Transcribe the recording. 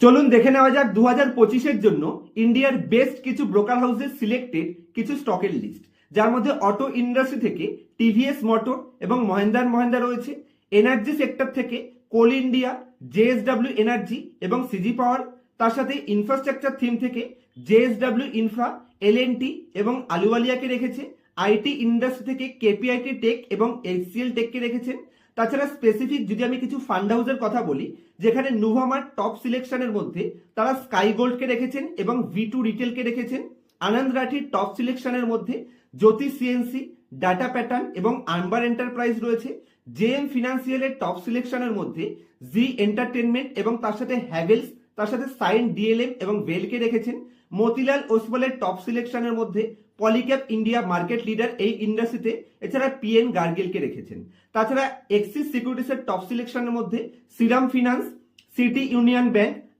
চলুন দেখে নেওয়া যাক 2025-এর জন্য ইন্ডিয়ার বেস্ট কিছু ব্রোকার হাউসের সিলেক্টেড কিছু স্টকের লিস্ট, যার মধ্যে অটো ইন্ডাস্ট্রি থেকে টিভিএস মোটর এবং মহেন্দ্র মহেন্দ্র রয়েছে। এনার্জি সেক্টর থেকে কোল ইন্ডিয়া, জেএসডব্লিউ এনার্জি এবং সিজি পাওয়ার। তার সাথে ইনফ্রাস্ট্রাকচার থিম থেকে জেএসডব্লিউ ইনফ্রা, এলএনটি এবং আলুওয়ালিয়াকে রেখেছে। আইটি ইন্ডাস্ট্রি থেকে কেপিআইটি টেক এবং এইচসিএল টেককে রেখেছেন। তাছাড়া স্পেসিফিক যদি আমি কিছু ফান্ড হাউসের কথা বলি, যেখানে নুভামার টপ সিলেকশনের মধ্যে তারা স্কাই গোল্ডকে রেখেছেন এবং ভি2 রিটেলকে রেখেছেন। আনন্দ রাঠির টপ সিলেকশনের মধ্যে জ্যোতি সিএনসি, ডাটা প্যাটার্ন এবং আম্বার এন্টারপ্রাইজ রয়েছে। জেএম ফিনান্সিয়ালের টপ সিলেকশনের মধ্যে জি এন্টারটেনমেন্ট এবং তার সাথে হ্যাভেলস, তার সাথে সাইন ডিএলএম এবং ভেলকে রেখেছেন। মতিলাল ওসওয়ালের টপ সিলেকশনের মধ্যে পলিক্যাপ ইন্ডিয়া মার্কেট লিডার এই ইন্ডাস্ট্রিতে, এছাড়া পিএন গার্গিলকে রেখেছেন। তাছাড়া এক্সিস সিকিউরিটিসের টপ সিলেকশনের মধ্যে Shriram Finance, City Union bank,